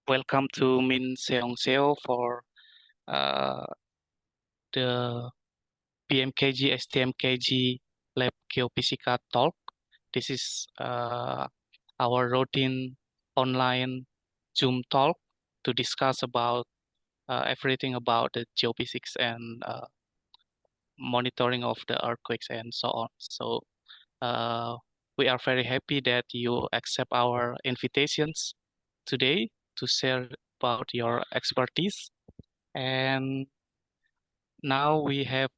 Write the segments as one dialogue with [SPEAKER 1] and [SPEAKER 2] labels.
[SPEAKER 1] Welcome to Seong-Seo for the PMKG STMKG Lab Geofisika talk. This is our routine online Zoom talk to discuss about everything about the geophysics and monitoring of the earthquakes and so on. So we are very happy that you accept our invitations today to share about your expertise. And now we have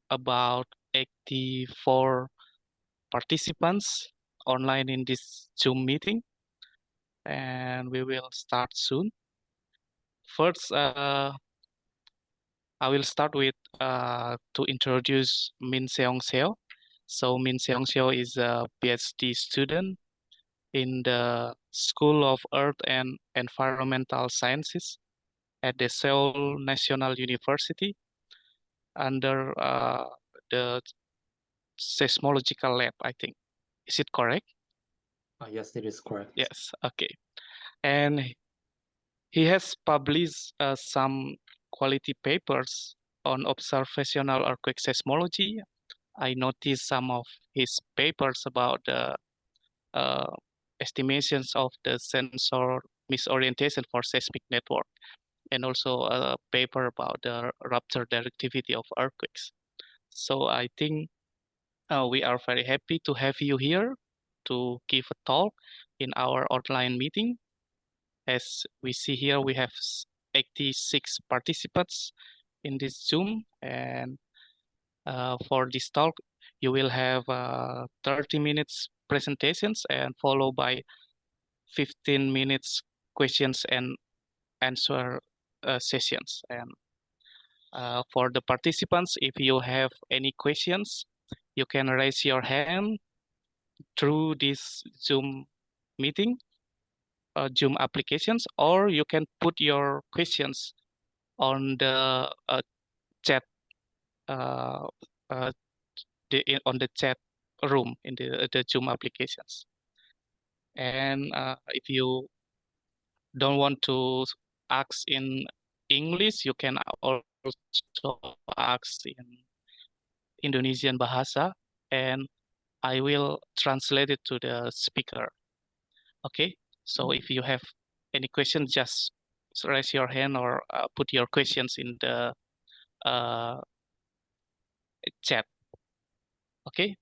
[SPEAKER 1] about 84 participants online in this Zoom meeting, and we will start soon. First, I will start with to introduce Min Seong-Seo. So Min Seong-Seo is a Ph.D. student in the School of Earth and Environmental Sciences at the Seoul National University under the seismological lab, I think. Is it correct?
[SPEAKER 2] Yes, it is correct.
[SPEAKER 1] Yes, okay. And he has published some quality papers on observational earthquake seismology. I noticed some of his papers about the estimations of the sensor misorientation for seismic network, and also a paper about the rupture directivity of earthquakes. So I think we are very happy to have you here to give a talk in our online meeting. As we see here, we have 86 participants in this Zoom, and for this talk, you will have 30 minutes presentations and followed by 15 minutes questions and answer sessions. And for the participants, if you have any questions, you can raise your hand through this Zoom meeting, Zoom applications, or you can put your questions on the chat, on the chat room in the Zoom applications. And if you don't want to ask in English, you can also ask in Indonesian bahasa, and I will translate it to the speaker. Okay, so if you have any questions, just raise your hand or put your questions in the chat. Okay,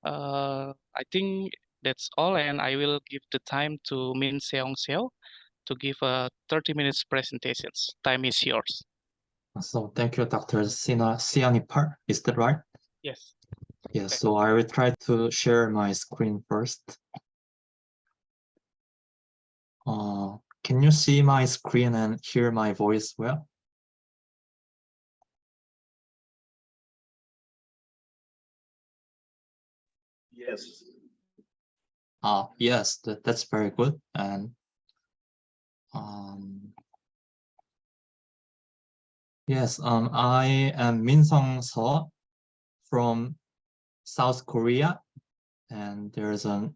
[SPEAKER 1] I think that's all, and I will give the time to Min Seong-Seo to give a 30 minutes presentations. Time is yours.
[SPEAKER 2] So thank you, Dr. Sianipar. Is that right?
[SPEAKER 1] Yes.
[SPEAKER 2] Yes, so I will try to share my screen first. Can you see my screen and hear my voice well?
[SPEAKER 3] Yes.
[SPEAKER 2] Yes, that's very good. And yes, I am Min Seong-Seo from South Korea, and there's a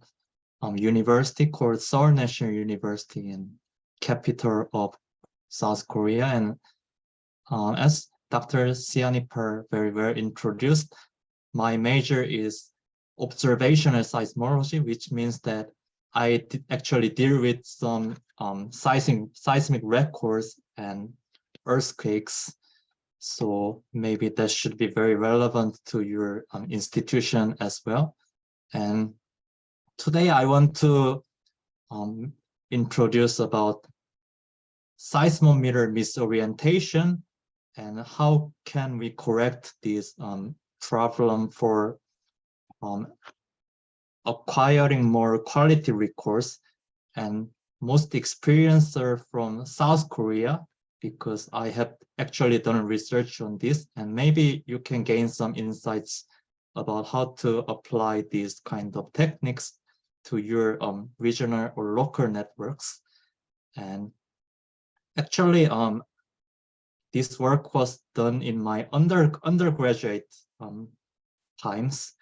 [SPEAKER 2] university called Seoul National University in capital of South Korea. And as Dr. Sianipar very well introduced, my major is observational seismology, which means that I actually deal with some seismic records and earthquakes. So maybe that should be very relevant to your institution as well. And today I want to introduce about seismometer misorientation and how can we correct this problem for acquiring more quality records. And most experienced are from South Korea, because I have actually done research on this, and maybe you can gain some insights about how to apply these kind of techniques to your regional or local networks. And actually, this work was done in my undergraduate times,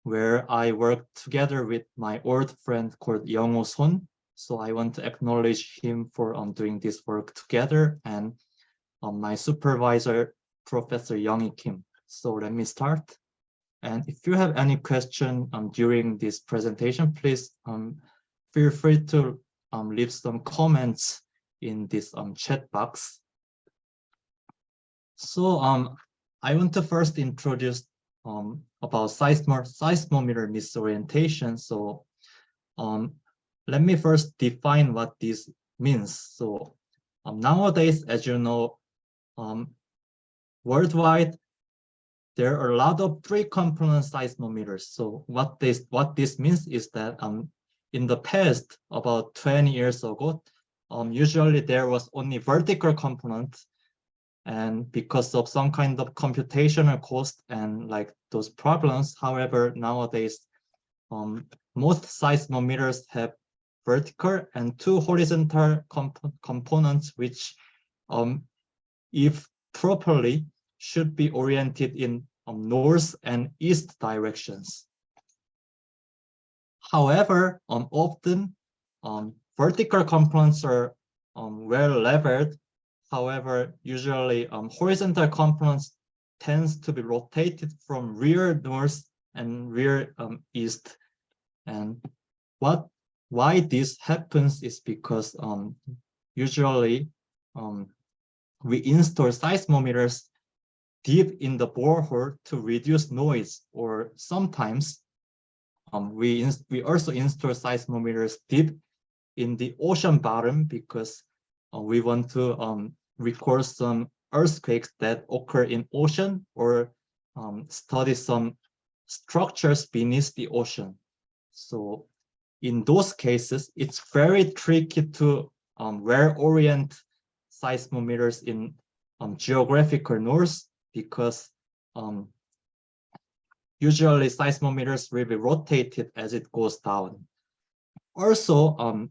[SPEAKER 2] where I worked together with my old friend called Young-ho Son, So I want to acknowledge him for doing this work together, and my supervisor, Professor Younghee Kim. So let me start. And if you have any question during this presentation, please feel free to leave some comments in this chat box. So I want to first introduce about seismometer misorientation. So let me first define what this means. So nowadays, as you know, worldwide, there are a lot of three-component seismometers. So what this means is that in the past, about 20 years ago, usually there was only vertical component, and because of some kind of computational cost and like those problems, however, nowadays most seismometers have vertical and two horizontal components, which if properly should be oriented in north and east directions. However, often vertical components are well leveled. However, usually horizontal components tends to be rotated from rear north and rear east. And why this happens is because usually we install seismometers deep in the borehole to reduce noise, or sometimes we also install seismometers deep in the ocean bottom because we want to record some earthquakes that occur in ocean, or study some structures beneath the ocean. So in those cases, it's very tricky to well orient seismometers in geographical north, because usually seismometers will be rotated as it goes down. Also,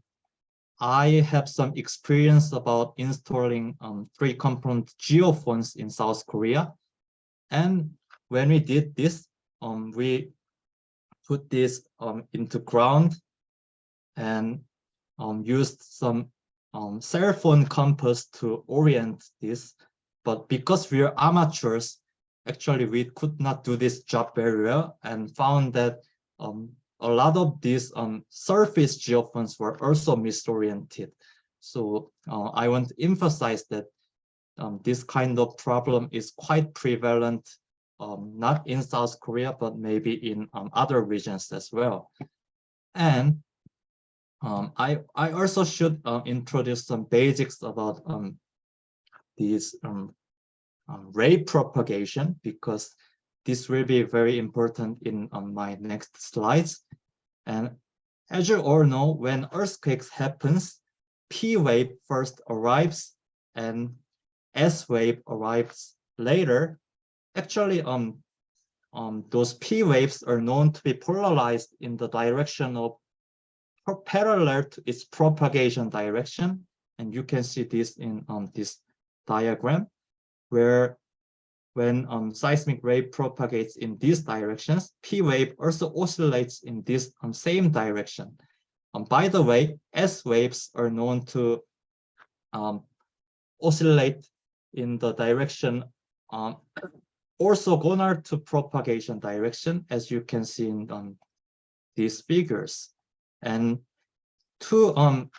[SPEAKER 2] I have some experience about installing three-component geophones in South Korea. And when we did this, we put this into ground and used some cell phone compass to orient this. But because we are amateurs, actually we could not do this job very well, and found that a lot of these surface geophones were also misoriented. So I want to emphasize that this kind of problem is quite prevalent, not in South Korea, but maybe in other regions as well. And I also should introduce some basics about these ray propagation, because this will be very important in my next slides. And as you all know, when earthquakes happens, P wave first arrives and S wave arrives later. Actually, those P waves are known to be polarized in the direction of parallel to its propagation direction. And you can see this in this diagram, where when seismic wave propagates in these directions, P wave also oscillates in this same direction. By the way, S waves are known to oscillate in the direction orthogonal to propagation direction, as you can see in these figures. And to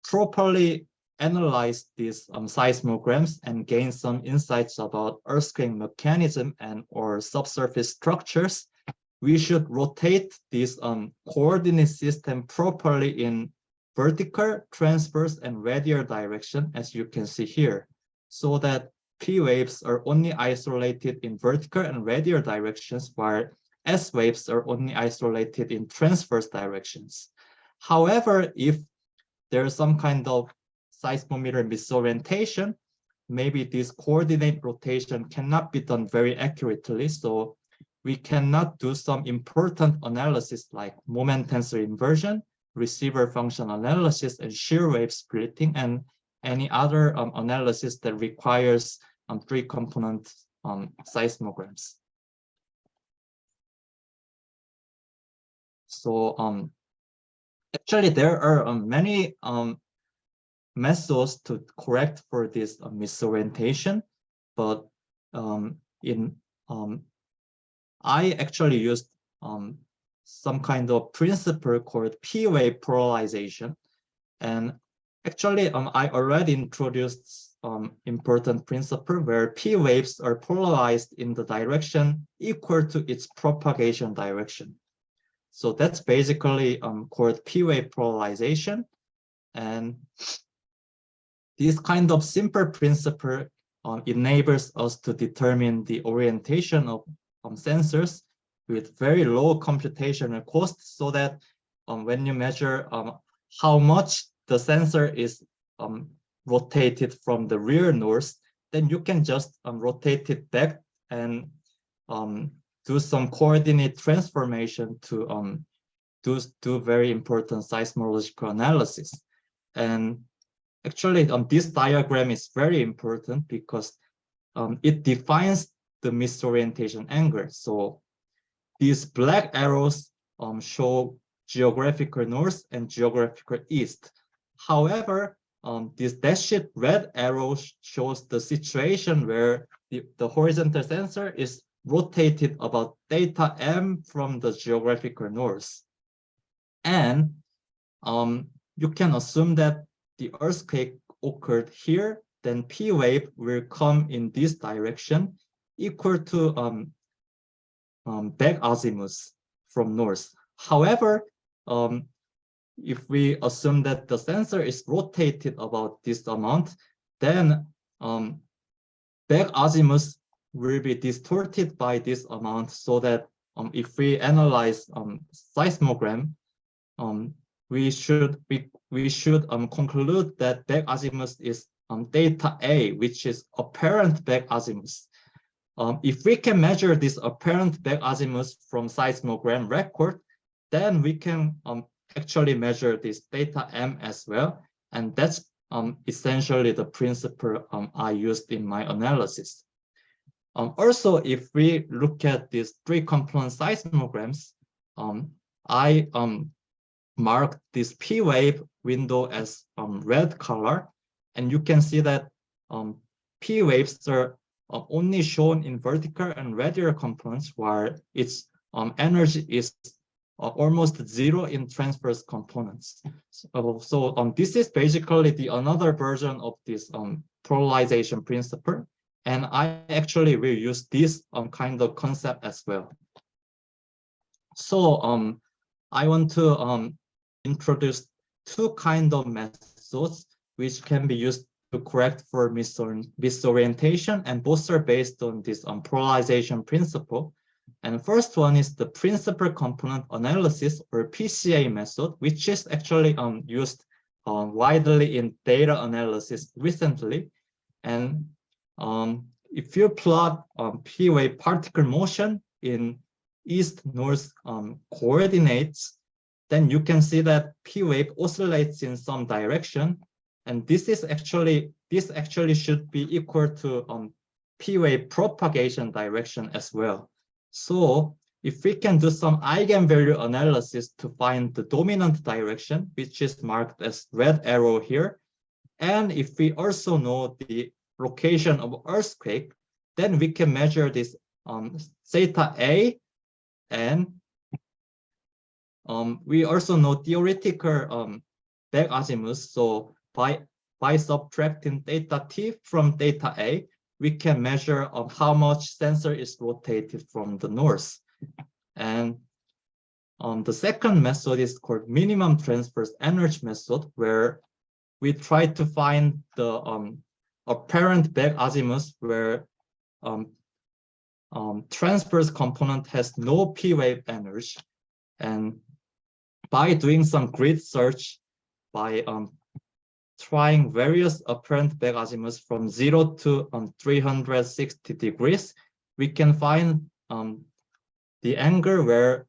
[SPEAKER 2] properly analyze these seismograms and gain some insights about earthquake mechanism and or subsurface structures, we should rotate this coordinate system properly in vertical, transverse, and radial direction, as you can see here, so that P waves are only isolated in vertical and radial directions, while S waves are only isolated in transverse directions. However, if there's some kind of seismometer misorientation, maybe this coordinate rotation cannot be done very accurately, so we cannot do some important analysis like moment tensor inversion, receiver function analysis, and shear wave splitting, and any other analysis that requires three-component seismograms. So Actually, there are many methods to correct for this misorientation, but in I actually used some kind of principle called P-wave polarization. And actually, I already introduced important principle where P waves are polarized in the direction equal to its propagation direction. So that's basically called P wave polarization. And this kind of simple principle enables us to determine the orientation of sensors with very low computational cost, so that when you measure how much the sensor is rotated from the real north, then you can just rotate it back and do some coordinate transformation to do very important seismological analysis. And actually, this diagram is very important because it defines the misorientation angle. So these black arrows show geographical north and geographical east. However, this dashed red arrow shows the situation where the horizontal sensor is rotated about theta m from the geographical north. And you can assume that the earthquake occurred here, then P wave will come in this direction equal to back azimuth from north. However, if we assume that the sensor is rotated about this amount, then back azimuth will be distorted by this amount, so that if we analyze seismogram, we should conclude that back azimuth is theta A, which is apparent back azimuth. If we can measure this apparent back azimuth from seismogram record, then we can actually measure this theta M as well. And that's essentially the principle I used in my analysis. Also, if we look at these three component seismograms, I marked this P wave window as red color, and you can see that P waves are only shown in vertical and radial components, while its energy is almost zero in transverse components. So this is basically the another version of this polarization principle, and I actually will use this kind of concept as well. So I want to introduce two kinds of methods which can be used to correct for misorientation, and both are based on this polarization principle. And first one is the principal component analysis, or PCA method, which is actually used widely in data analysis recently. And if you plot P wave particle motion in east-north coordinates, then you can see that P wave oscillates in some direction, and this actually should be equal to P wave propagation direction as well. So if we can do some eigenvalue analysis to find the dominant direction, which is marked as red arrow here, and if we also know the location of earthquake, then we can measure this theta A, and we also know theoretical back azimuth. So by subtracting theta T from theta A, we can measure how much sensor is rotated from the north. And the second method is called minimum transverse energy method, where we try to find the apparent back azimuth where transverse component has no P wave energy. And by doing some grid search, by trying various apparent back azimuths from 0 to 360 degrees, we can find the angle where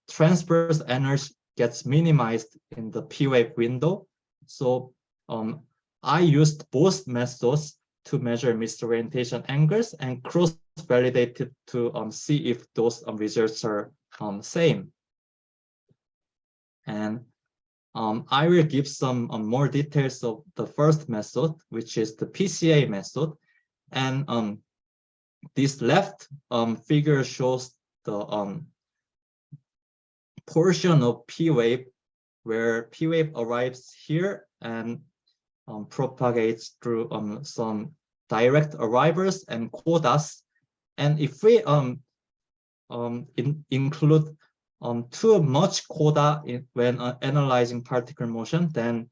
[SPEAKER 2] transverse energy gets minimized in the P wave window. So I used both methods to measure misorientation angles and cross-validated to see if those results are same. And I will give some more details of the first method, which is the PCA method. And this left figure shows the portion of P wave where P wave arrives here and propagates through some direct arrivals and codas. And if we include too much coda when analyzing particle motion, then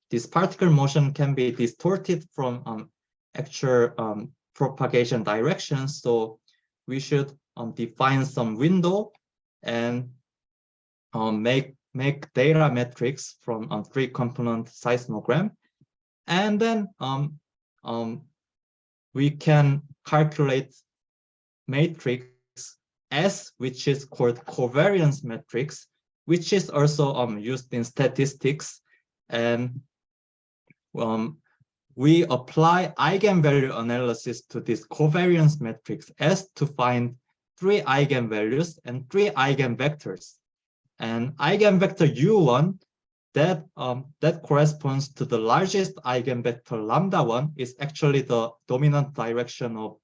[SPEAKER 2] this particle motion can be distorted from actual propagation direction. So we should define some window and make data metrics from 3-component seismogram, and then we can calculate matrix S, which is called covariance matrix, which is also used in statistics. And we apply eigenvalue analysis to this covariance matrix S to find 3 eigenvalues and 3 eigenvectors. And eigenvector U1, that corresponds to the largest eigenvector lambda1, is actually the dominant direction of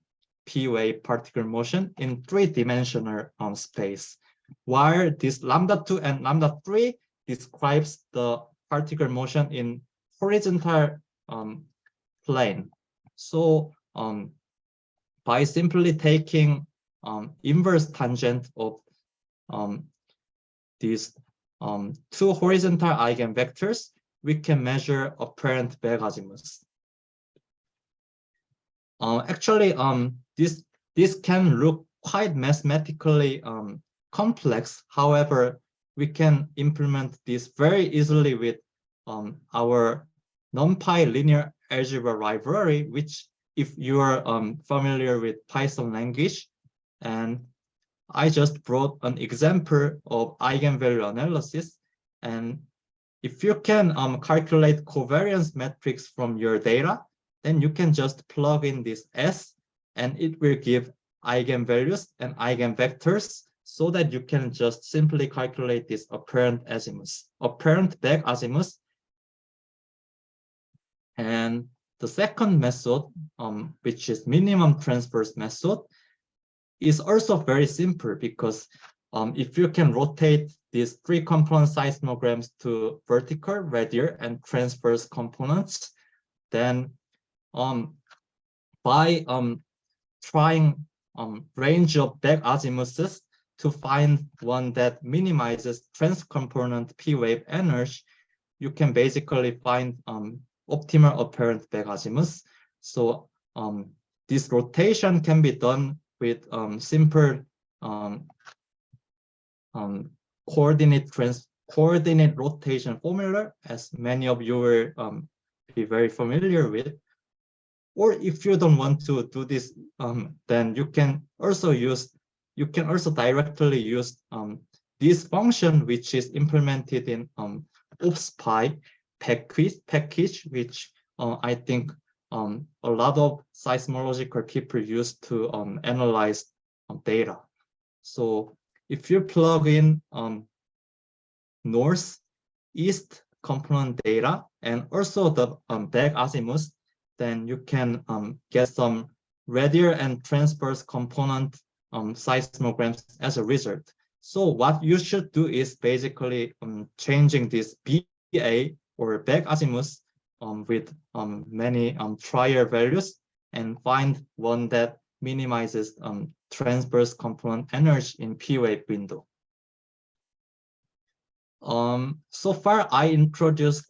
[SPEAKER 2] P wave particle motion in 3-dimensional space, while this lambda2 and lambda3 describes the particle motion in horizontal plane. So by simply taking inverse tangent of these 2 horizontal eigenvectors, we can measure apparent back-azimuth. Actually, this can look quite mathematically complex. However, we can implement this very easily with our NumPy linear algebra library, which, if you are familiar with Python language, and I just brought an example of eigenvalue analysis. And if you can calculate covariance metrics from your data, then you can just plug in this S and it will give eigenvalues and eigenvectors, so that you can just simply calculate this apparent azimuth, apparent back azimuth. And the second method, which is minimum transverse method, is also very simple, because if you can rotate these 3-component seismograms to vertical, radial, and transverse components, then by trying range of back azimuths to find one that minimizes trans-component P wave energy, you can basically find optimal apparent back azimuth. So this rotation can be done with simple coordinate rotation formula, as many of you will be very familiar with. Or if you don't want to do this, then you can also directly use this function, which is implemented in OpsPy package, which I think a lot of seismological people use to analyze data. So if you plug in north, east component data and also the back azimuth, then you can get some radial and transverse component seismograms as a result. So what you should do is basically changing this BA or back azimuth with many trial values and find one that minimizes transverse component energy in P wave window. So far, I introduced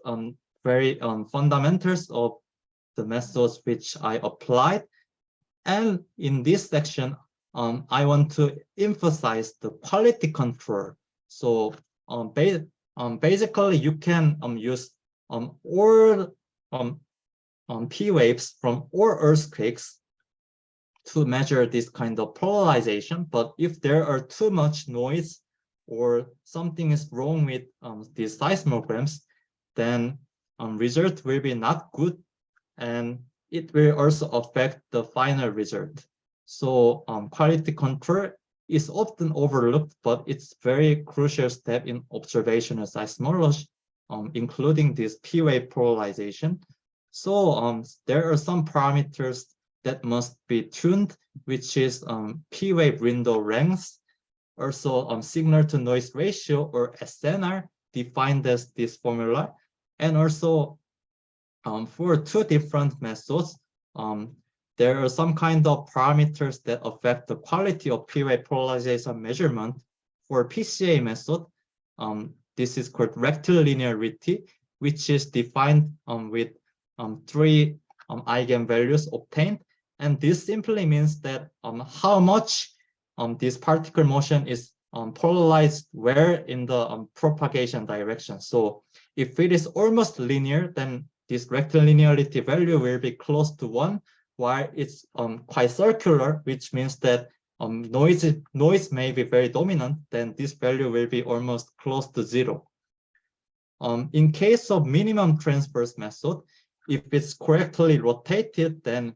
[SPEAKER 2] very fundamentals of the methods which I applied, and in this section, I want to emphasize the quality control. So basically, you can use all P waves from all earthquakes to measure this kind of polarization. But if there are too much noise or something is wrong with these seismograms, then result will be not good, and it will also affect the final result. So quality control is often overlooked, but it's very crucial step in observational seismology. including this P-wave polarization. So there are some parameters that must be tuned, which is P-wave window length, also signal to noise ratio, or SNR, defined as this formula. And also for two different methods, there are some kind of parameters that affect the quality of P-wave polarization measurement. For PCA method, this is called rectilinearity, which is defined with three eigenvalues obtained. And this simply means that how much this particle motion is polarized where in the propagation direction. So if it is almost linear, then this rectilinearity value will be close to 1, while it's quite circular, which means that noise may be very dominant, then this value will be almost close to 0. In case of minimum transverse method, if it's correctly rotated, then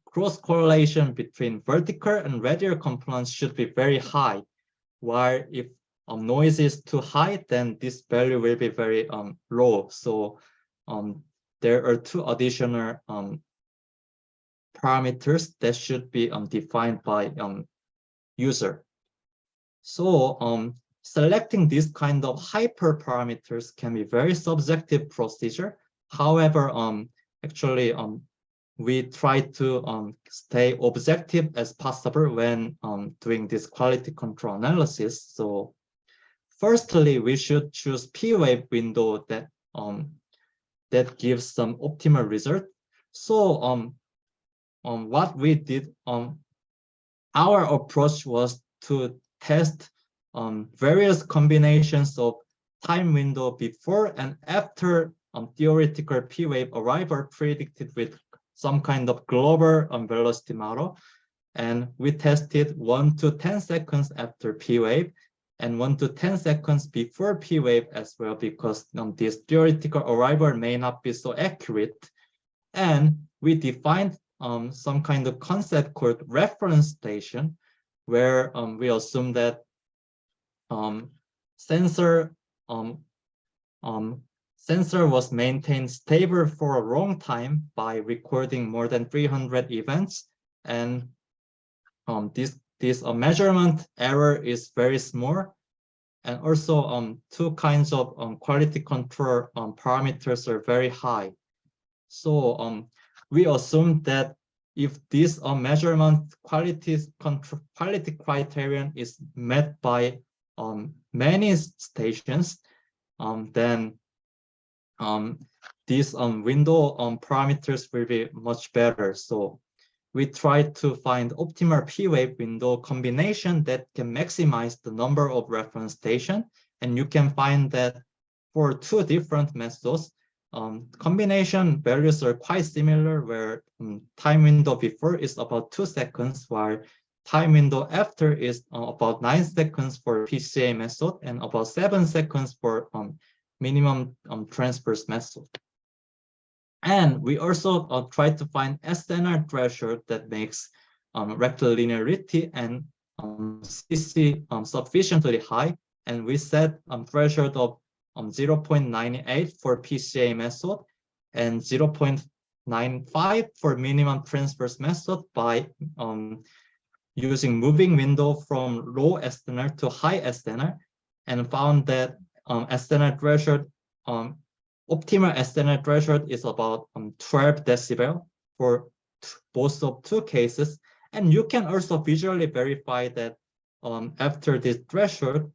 [SPEAKER 2] cross correlation between vertical and radial components should be very high, while if noise is too high, then this value will be very low. So there are two additional parameters that should be defined by user. So selecting this kind of hyperparameters can be very subjective procedure. However, actually we try to stay objective as possible when doing this quality control analysis. So firstly, we should choose P-wave window that that gives some optimal result. So what we did, our approach was to test various combinations of time window before and after theoretical P-wave arrival predicted with some kind of global velocity model. And we tested 1 to 10 seconds after P-wave and 1 to 10 seconds before P-wave as well, because this theoretical arrival may not be so accurate. And we defined some kind of concept called reference station, where we assume that sensor was maintained stable for a long time by recording more than 300 events, and this measurement error is very small. And also two kinds of quality control parameters are very high. So we assume that if this measurement quality criterion is met by many stations, then these window parameters will be much better. So we try to find optimal P-wave window combination that can maximize the number of reference stations. And you can find that for two different methods, combination values are quite similar, where time window before is about 2 seconds, while time window after is about 9 seconds for PCA method and about 7 seconds for minimum transverse method. And we also try to find SNR threshold that makes rectilinearity and CC sufficiently high. And we set threshold of 0.98 for PCA method and 0.95 for minimum transverse method by using moving window from low SNR to high SNR, and found that SNR threshold, optimal SNR threshold is about 12 decibel for both of two cases. And you can also visually verify that after this threshold,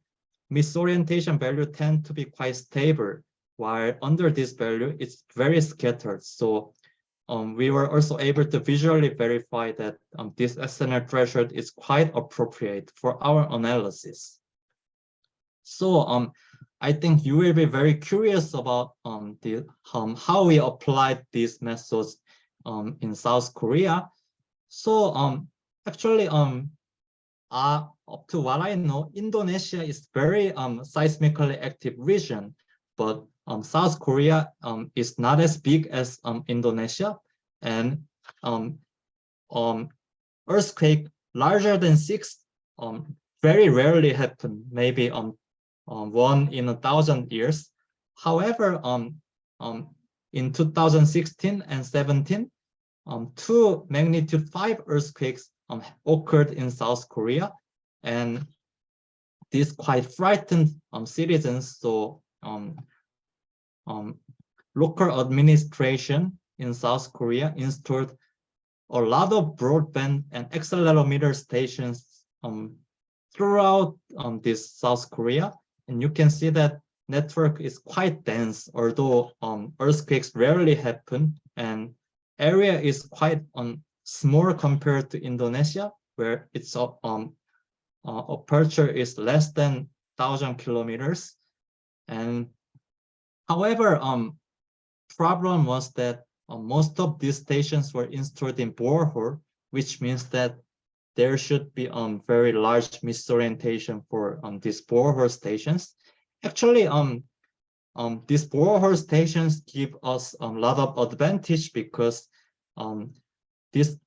[SPEAKER 2] misorientation value tend to be quite stable, while under this value, it's very scattered. So we were also able to visually verify that this SNR threshold is quite appropriate for our analysis. So I think you will be very curious about how we applied these methods in South Korea. So actually, up to what I know, Indonesia is very seismically active region, but South Korea is not as big as Indonesia, and earthquake larger than 6 very rarely happen, maybe 1 in 1,000 years. However, in 2016 and 17, two magnitude 5 earthquakes occurred in South Korea, and this quite frightened citizens. So local administration in South Korea installed a lot of broadband and accelerometer stations throughout this South Korea, and you can see that network is quite dense, although earthquakes rarely happen, and area is quite small compared to Indonesia, where its aperture is less than 1,000 kilometers. And however, problem was that most of these stations were installed in borehole, which means that there should be very large misorientation for these borehole stations. Actually, these borehole stations give us a lot of advantage because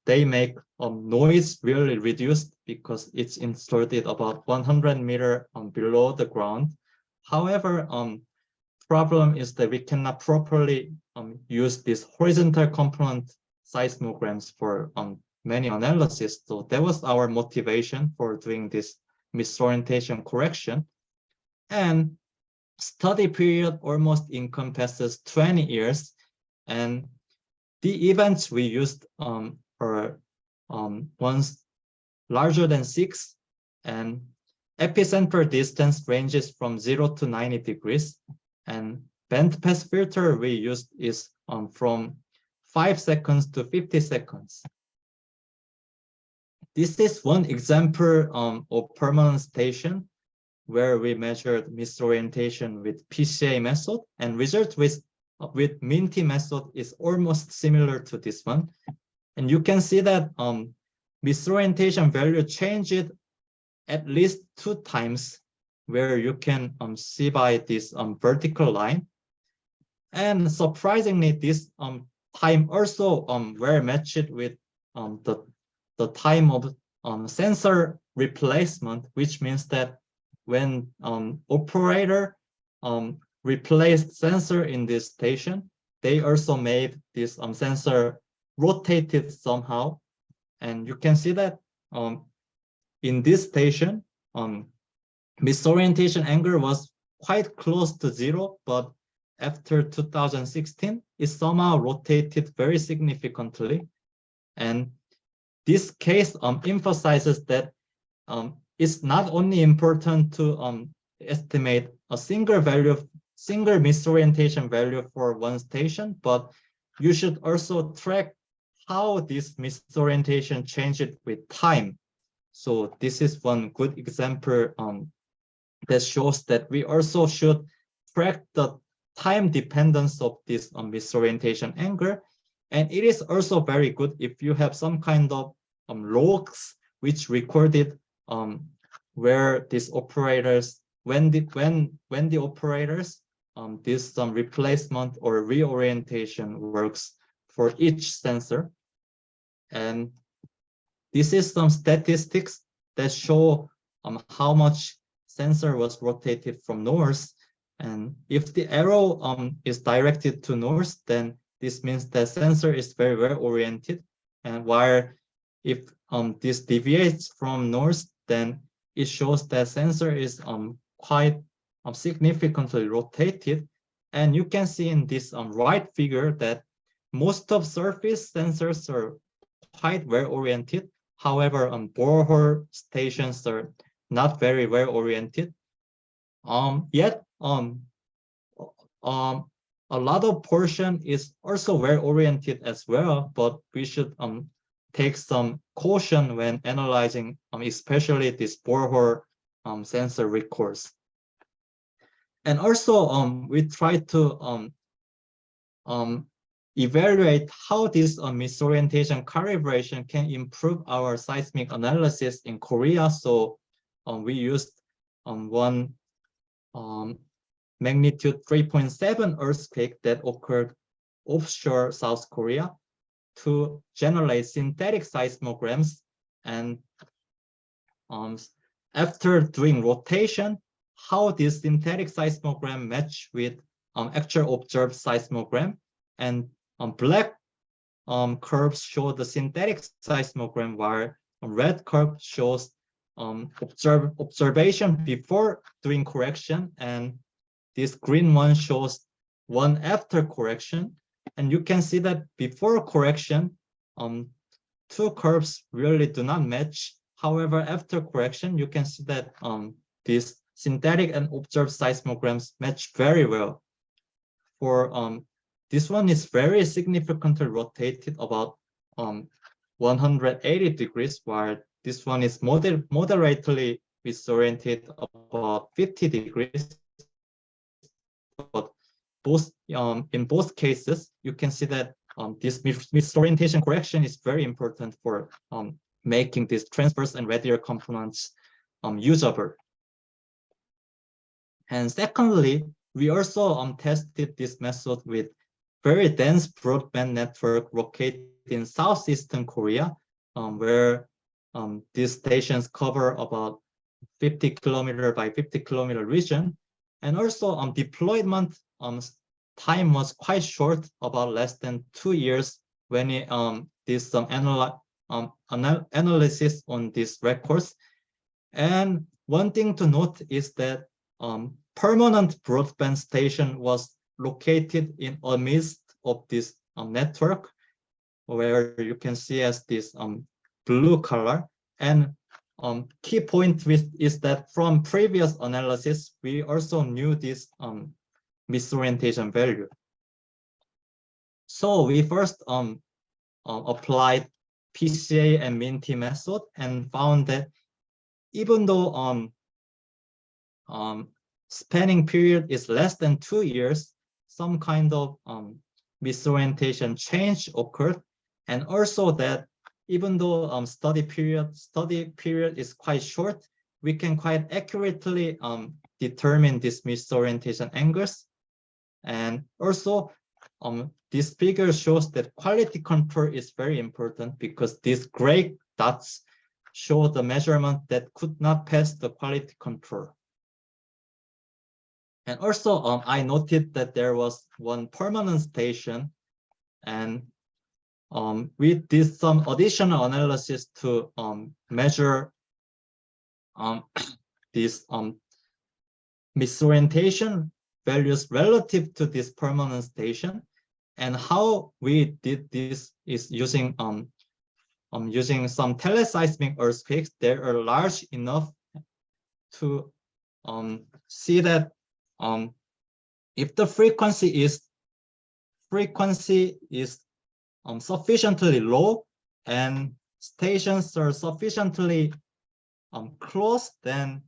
[SPEAKER 2] they make noise really reduced because it's installed at about 100 meters below the ground. However, problem is that we cannot properly use these horizontal component seismograms for many analysis. So that was our motivation for doing this misorientation correction. And study period almost encompasses 20 years. And the events we used are ones larger than 6, and epicenter distance ranges from 0 to 90 degrees. And bandpass filter we used is from 5 seconds to 50 seconds. This is one example of permanent station where we measured misorientation with PCA method, and result with Minty method is almost similar to this one. And you can see that misorientation value changed at least 2 times, where you can see by this vertical line. And surprisingly, this time also were matched with the time of sensor replacement, which means that when operator replaced sensor in this station, they also made this sensor rotated somehow. And you can see that in this station, misorientation angle was quite close to 0, but after 2016, it somehow rotated very significantly. And this case emphasizes that it's not only important to estimate a single misorientation value for one station, but you should also track how this misorientation changed with time. So this is one good example that shows that we also should track the time dependence of this misorientation angle. And it is also very good if you have some kind of logs which recorded where these operators, when the operators this replacement or reorientation works for each sensor. And this is some statistics that show how much sensor was rotated from north. And if the arrow is directed to north, then this means that sensor is very well oriented. And while if this deviates from north, then it shows that sensor is quite significantly rotated. And you can see in this right figure that most of surface sensors are quite well oriented. However, borehole stations are not very well oriented. Yet a lot of portion is also well oriented as well, but we should take some caution when analyzing, especially this borehole sensor records. And also, we try to evaluate how this misorientation calibration can improve our seismic analysis in Korea. So we used one magnitude 3.7 earthquake that occurred offshore South Korea to generate synthetic seismograms. And after doing rotation, how this synthetic seismogram match with actual observed seismogram, and black curves show the synthetic seismogram, while red curve shows observation before doing correction, and this green one shows one after correction. And you can see that before correction, two curves really do not match. However, after correction, you can see that these synthetic and observed seismograms match very well. For this one is very significantly rotated about 180 degrees, while this one is moderately misoriented about 50 degrees. But in both cases, you can see that this misorientation correction is very important for making these transverse and radial components usable. And secondly, we also tested this method with very dense broadband network located in southeastern Korea, where these stations cover about 50 kilometer by 50 kilometer region. And also deployment time was quite short, about less than 2 years, when it did some analysis on these records. And one thing to note is that permanent broadband station was located in amidst of this network, where you can see as this blue color. And key point is that from previous analysis, we also knew this misorientation value. So we first applied PCA and MINT method and found that even though spanning period is less than 2 years, some kind of misorientation change occurred, and also that even though study period is quite short, we can quite accurately determine these misorientation angles. And also this figure shows that quality control is very important, because these gray dots show the measurement that could not pass the quality control. And also I noted that there was one permanent station, and we did some additional analysis to measure these misorientation values relative to this permanent station. And how we did this is using using some teleseismic earthquakes that are large enough to see that if the frequency is sufficiently low and stations are sufficiently close, then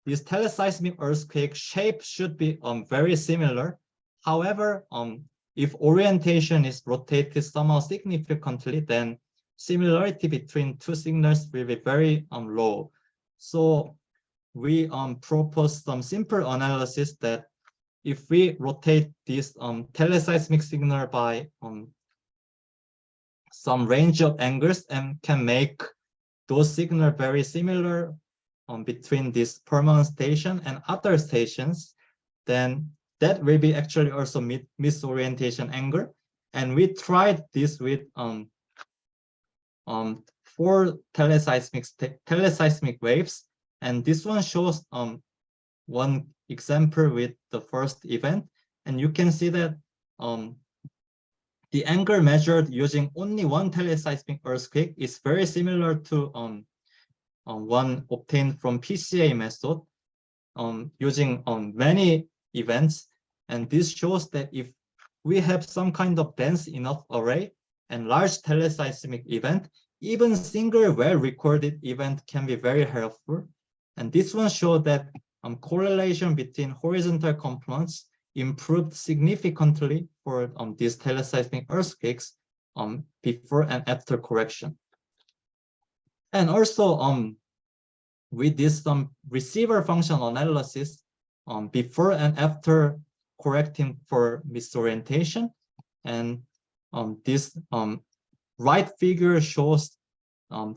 [SPEAKER 2] this teleseismic earthquake shape should be very similar. However, if orientation is rotated somehow significantly, then similarity between two signals will be very low. So we proposed some simple analysis that if we rotate this teleseismic signal by some range of angles and can make those signals very similar between this permanent station and other stations, then that will be actually also misorientation angle. And we tried this with 4 teleseismic waves, and this one shows one example with the first event, and you can see that the angle measured using only one teleseismic earthquake is very similar to one obtained from PCA method using many events. And this shows that if we have some kind of dense enough array and large teleseismic event, even single well-recorded event can be very helpful. And this one showed that correlation between horizontal components improved significantly for these teleseismic earthquakes before and after correction. And also we did some receiver function analysis before and after correcting for misorientation. And this right figure shows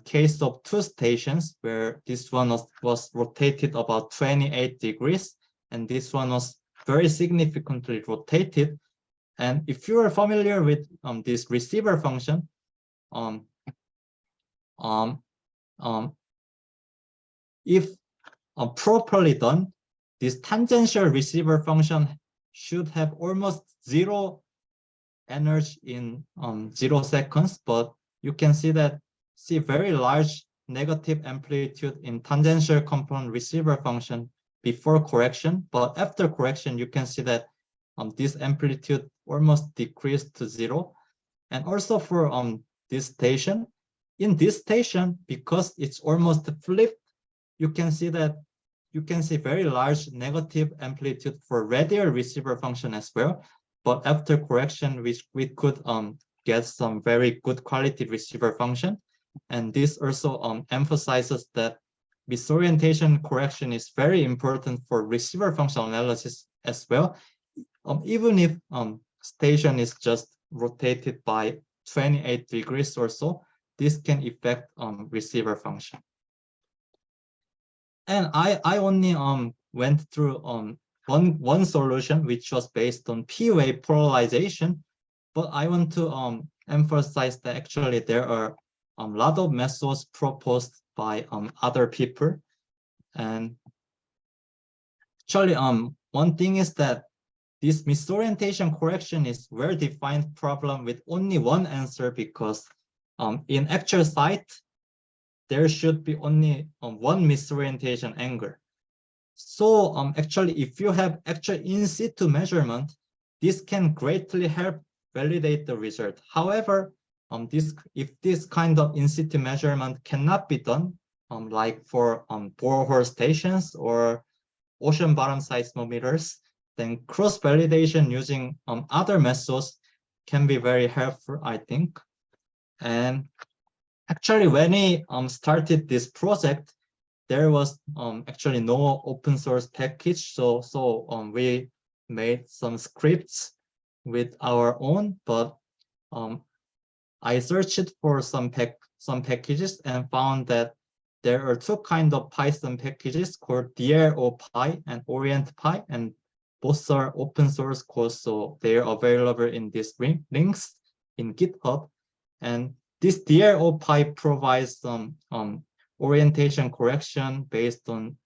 [SPEAKER 2] case of 2 stations where this one was rotated about 28 degrees, and this one was very significantly rotated. And if you are familiar with this receiver function, if properly done, this tangential receiver function should have almost zero energy in 0 seconds, but you can see very large negative amplitude in tangential component receiver function before correction, but after correction you can see that this amplitude almost decreased to 0. And also for this station, in this station, because it's almost flipped, you can see very large negative amplitude for radial receiver function as well. But after correction, we could get some very good quality receiver function. And this also emphasizes that misorientation correction is very important for receiver function analysis as well. Even if station is just rotated by 28 degrees or so, this can affect receiver function. And I only went through one solution, which was based on P-wave polarization, but I want to emphasize that actually there are a lot of methods proposed by other people. And actually, one thing is that this misorientation correction is a well-defined problem with only one answer, because in actual site, there should be only one misorientation angle. So actually, if you have actual in situ measurement, this can greatly help validate the result. However, if this kind of in situ measurement cannot be done, like for borehole stations or ocean bottom seismometers, then cross-validation using other methods can be very helpful, I think. And actually, when we started this project, there was actually no open source package, so we made some scripts with our own. But I searched for some packages and found that there are two kinds of Python packages called DLOPy and OrientPy, and both are open source code, so they are available in these links in GitHub. And this DLOPy provides some orientation correction based on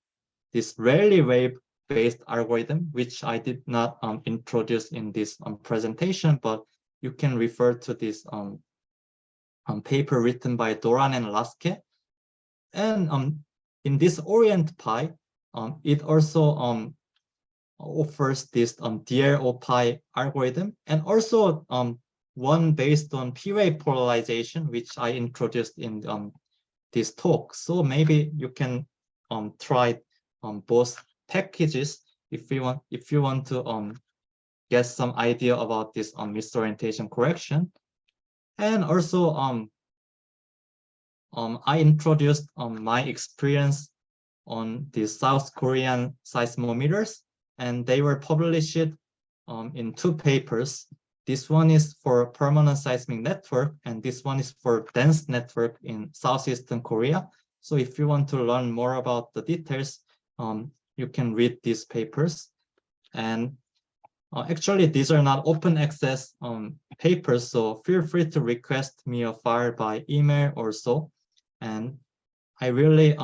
[SPEAKER 2] this Rayleigh wave based algorithm, which I did not introduce in this presentation, but you can refer to this paper written by Doran and Laske. And in this OrientPy, it also offers this DLOPy algorithm, and also one based on P-wave polarization, which I introduced in this talk. So maybe you can try both packages if you want to get some idea about this misorientation correction. And also I introduced my experience on the South Korean seismometers, and they were published in two papers. This one is for permanent seismic network, and this one is for dense network in southeastern Korea. So if you want to learn more about the details, you can read these papers. And actually, these are not open access papers, so feel free to request me a file by email or so. And I really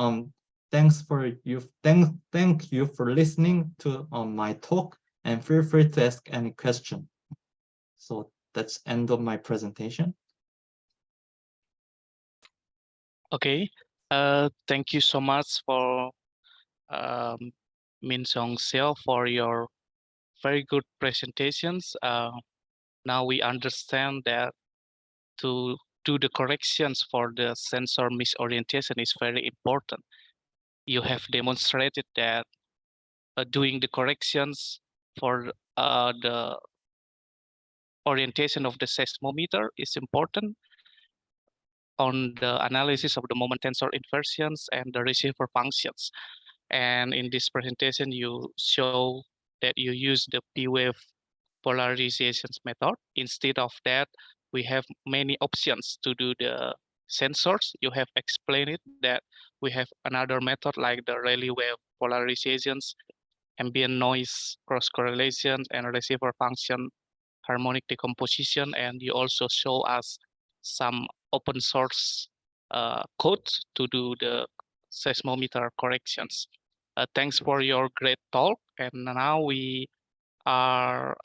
[SPEAKER 2] thank you for listening to my talk, and feel free to ask any question. So that's end of my presentation.
[SPEAKER 1] Okay. Thank you so much for Min Seong-Seo for your very good presentations. Now we understand that to do the corrections for the sensor misorientation is very important. You have demonstrated that doing the corrections for the orientation of the seismometer is important on the analysis of the moment tensor inversions and the receiver functions. And in this presentation, you show that you use the P-wave polarizations method. Instead of that, we have many options to do the sensors. You have explained it that we have another method like the Rayleigh wave polarizations ambient noise cross correlation and receiver function harmonic decomposition, and you also show us some open source code to do the seismometer corrections. Thanks for your great talk, and now we are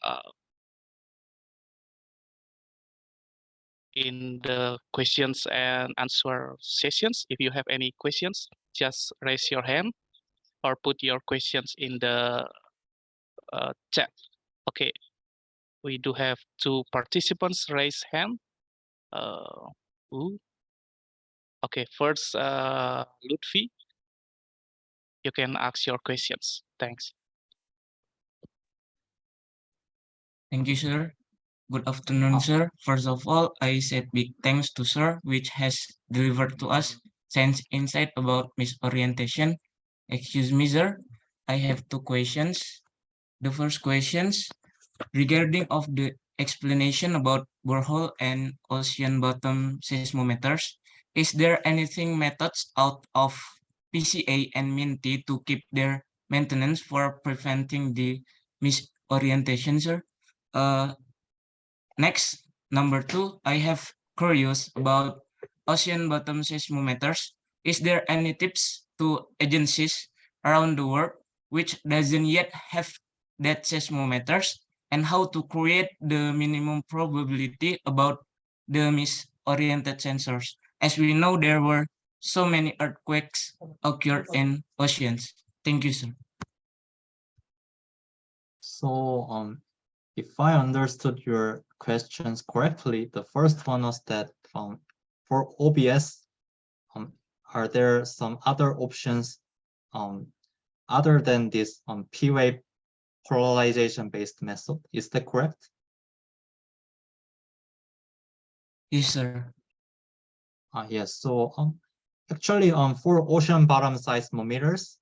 [SPEAKER 1] in the questions and answer sessions. If you have any questions, just raise your hand or put your questions in the chat. Okay, we do have 2 participants raise hand. Okay, first, Lutfi, you can ask your questions. Thanks.
[SPEAKER 3] Thank you, sir. Good afternoon, sir. First of all, I said big thanks to sir, which has delivered to us science insight about misorientation. Excuse me, sir. I have 2 questions. The first questions regarding of the explanation about borehole and ocean bottom seismometers. Is there anything methods out of PCA and MINTI to keep their maintenance for preventing the misorientation, sir? Next, number 2, I have curious about ocean bottom seismometers. Is there any tips to agencies around the world which doesn't yet have that seismometers, and how to create the minimum probability about the misoriented sensors? As we know, there were so many earthquakes occurred in oceans. Thank you, sir.
[SPEAKER 2] So if I understood your questions correctly, the first one was that for OBS, are there some other options other than this P-wave polarization-based method? Is that correct?
[SPEAKER 3] Yes, sir.
[SPEAKER 2] Yes. So actually, for ocean bottom seismometers,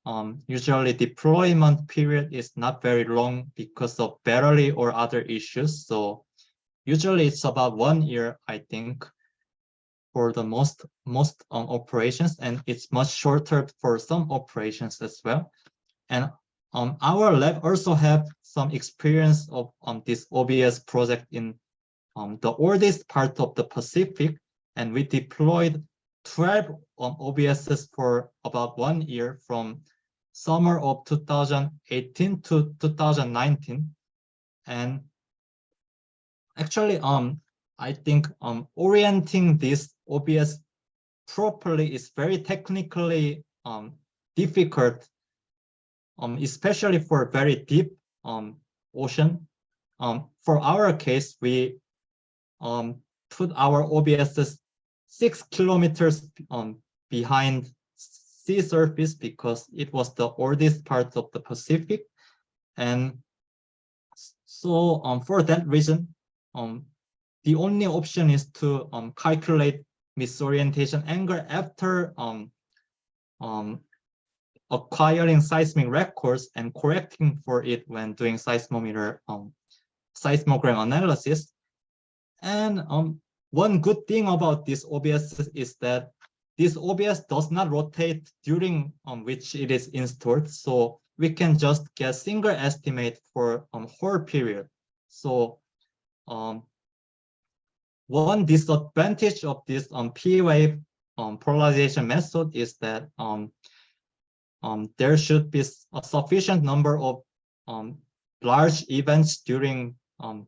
[SPEAKER 2] usually deployment period is not very long because of battery or other issues. So usually it's about 1 year, I think, for the most operations, and it's much shorter for some operations as well. And our lab also have some experience of this OBS project in the oldest part of the Pacific, and we deployed 12 OBSs for about 1 year from summer of 2018 to 2019. And actually, I think orienting this OBS properly is very technically difficult, especially for very deep ocean. For our case, we put our OBSs 6 kilometers behind sea surface because it was the oldest part of the Pacific. And so for that reason, the only option is to calculate misorientation angle after acquiring seismic records and correcting for it when doing seismogram analysis. And one good thing about this OBS is that this OBS does not rotate during which it is installed, so we can just get single estimate for whole period. So one disadvantage of this P-wave polarization method is that there should be a sufficient number of large events during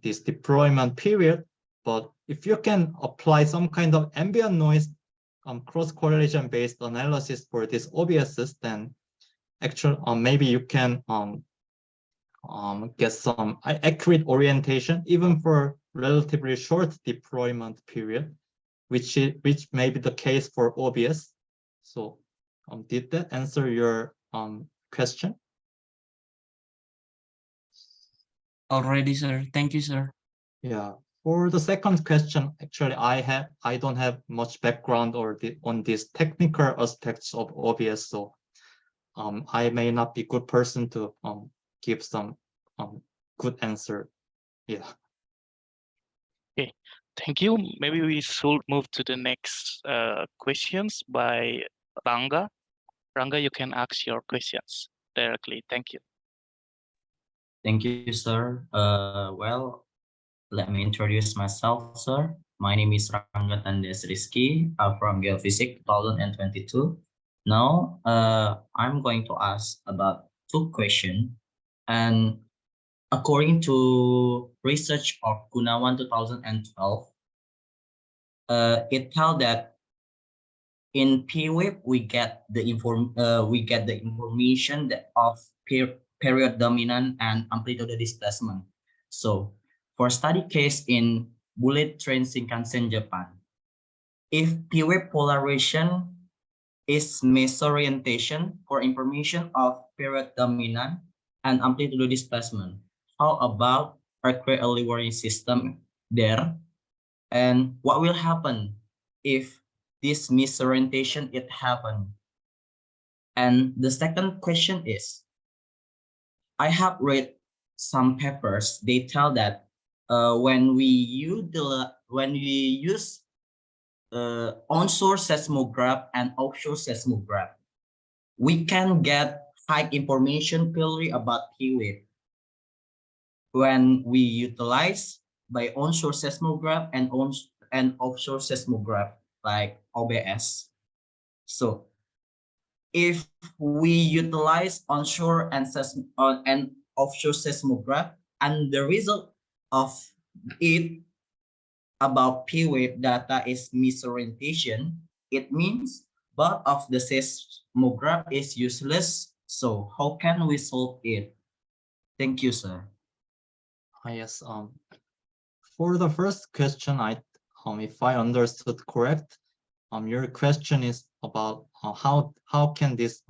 [SPEAKER 2] this deployment period. But if you can apply some kind of ambient noise cross-correlation based analysis for these OBSs, then actually maybe you can get some accurate orientation even for relatively short deployment period, which may be the case for OBS. So did that answer your question?
[SPEAKER 3] Already, sir. Thank you, sir.
[SPEAKER 2] Yeah. For the second question, actually, I don't have much background on these technical aspects of OBS, so I may not be a good person to give some good answer. Yeah.
[SPEAKER 1] Okay, thank you. Maybe we should move to the next questions by Ranga. Ranga, you can ask your questions directly. Thank you.
[SPEAKER 4] Thank you, sir. Well, let me introduce myself, sir. My name is Rangga Tandes Rizky from Geofisik 2022. Now, I'm going to ask about two questions. And according to research of Gunawan 2012, it tells that in PWAVE we get the information that of period dominant and amplitude displacement. So for study case in bullet train Shinkansen Japan, if PWAVE polarization is misorientation for information of period dominant and amplitude displacement, how about earthquake early warning system there? And what will happen if this misorientation it happen? And the second question is, I have read some papers. They tell that when we use onshore seismograph and offshore seismograph, we can get high information clearly about P wave when we utilize by onshore seismograph and offshore seismograph like OBS. So if we utilize onshore and offshore seismograph, and the result of it about P wave data is misorientation, it means both of the seismograph is useless. So how can we solve it? Thank you, sir.
[SPEAKER 2] Yes. For the first question, if I understood correct, your question is about how can this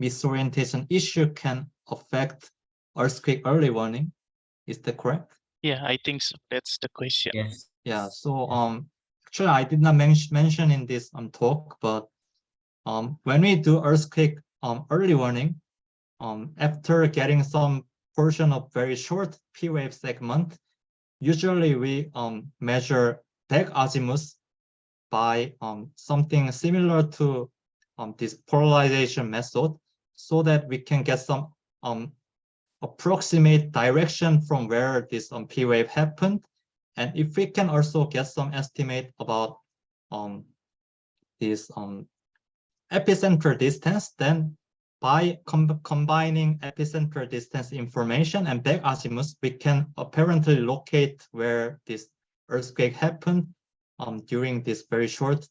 [SPEAKER 2] misorientation issue can affect earthquake early warning. Is that correct?
[SPEAKER 1] Yeah, I think so. That's the question.
[SPEAKER 4] Yes.
[SPEAKER 2] Yeah. So actually, I did not mention in this talk, but when we do earthquake early warning, after getting some portion of very short P wave segment, usually we measure back azimuth by something similar to this polarization method, so that we can get some approximate direction from where this P wave happened. And if we can also get some estimate about this epicenter distance, then by combining epicenter distance information and back azimuth, we can apparently locate where this earthquake happened during this very short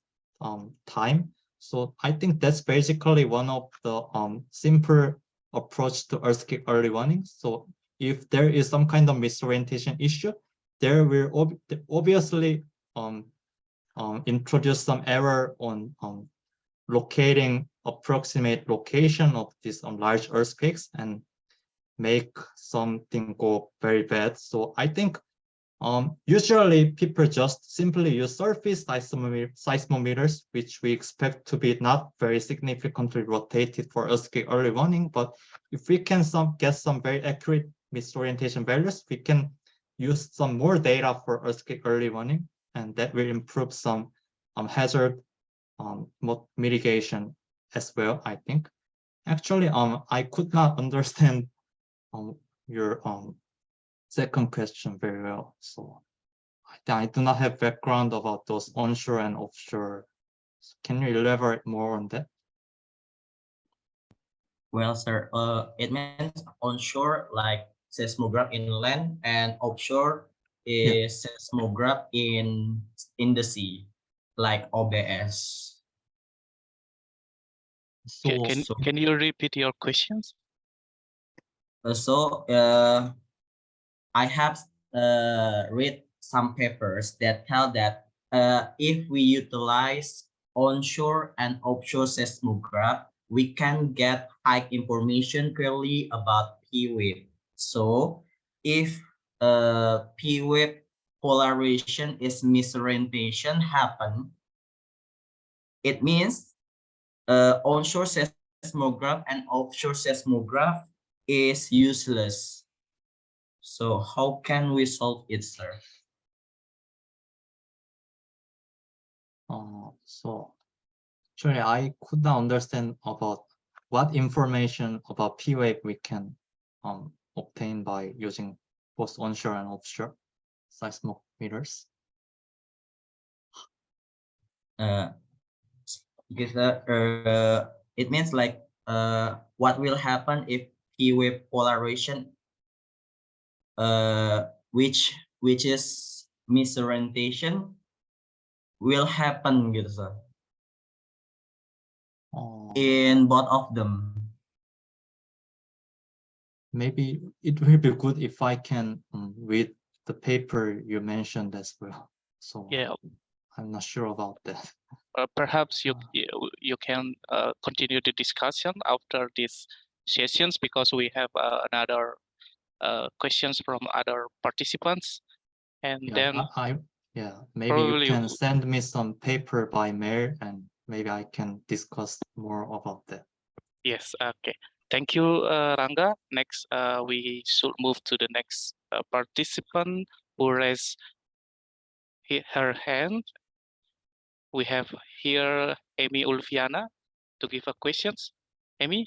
[SPEAKER 2] time. So I think that's basically one of the simple approach to earthquake early warning. So if there is some kind of misorientation issue, there will obviously introduce some error on locating approximate location of these large earthquakes and make something go very bad. So I think usually people just simply use surface seismometers, which we expect to be not very significantly rotated for earthquake early warning. But if we can get some very accurate misorientation values, we can use some more data for earthquake early warning, and that will improve some hazard mitigation as well, I think. Actually, I could not understand your second question very well. So I do not have background about those onshore and offshore. So can you elaborate more on that?
[SPEAKER 4] Well, sir, it means onshore like seismograph inland, and offshore is seismograph in the sea, like OBS.
[SPEAKER 2] So
[SPEAKER 1] Can you repeat your questions?
[SPEAKER 4] So I have read some papers that tell that if we utilize onshore and offshore seismograph, we can get high information clearly about P wave. So if P wave polarization is misorientation happen, it means onshore seismograph and offshore seismograph is useless. So how can we solve it, sir?
[SPEAKER 2] So actually, I could not understand about what information about P wave we can obtained by using both onshore and offshore seismometers?
[SPEAKER 4] Because it means like what will happen if P wave polarization which is misorientation will happen gitu sir in both of them.
[SPEAKER 2] Maybe it will be good if I can read the paper you mentioned as well. So
[SPEAKER 1] Yeah.
[SPEAKER 2] I'm not sure about that.
[SPEAKER 1] Perhaps you can continue the discussion after these sessions, because we have another questions from other participants, and then
[SPEAKER 2] maybe
[SPEAKER 1] probably
[SPEAKER 2] you can send me some paper by mail and maybe I can discuss more about that.
[SPEAKER 1] yes. Okay, thank you, Ranga. Next, we should move to the next participant who raised her hand. We have here Amy Ulfiana to give a questions. Amy?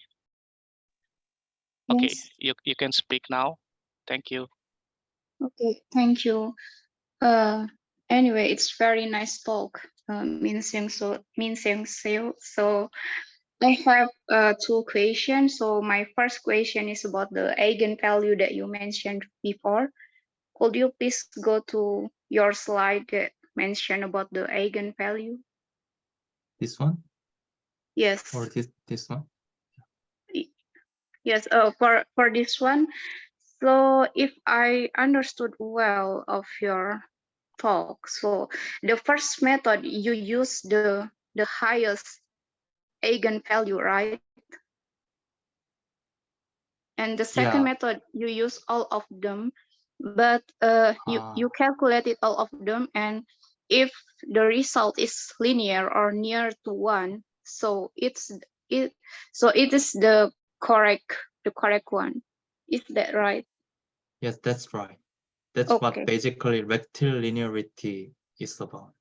[SPEAKER 1] Okay,
[SPEAKER 5] Yes.
[SPEAKER 1] you can speak now. Thank you.
[SPEAKER 5] Okay, thank you. Anyway, it's very nice talk, Min Seong-Seo. So I have two questions. So my first question is about the eigenvalue that you mentioned before. Could you please go to your slide that mentioned about the eigenvalue?
[SPEAKER 2] This one?
[SPEAKER 5] Yes.
[SPEAKER 2] Or this one?
[SPEAKER 5] Yes, for this one. So if I understood well of your talk, so the first method you use the highest eigenvalue, right? And the second method you use all of them, but you calculated all of them, and if the result is linear or near to one, so it is the correct one. Is that right?
[SPEAKER 2] Yes, that's right. That's what basically rectilinearity is about.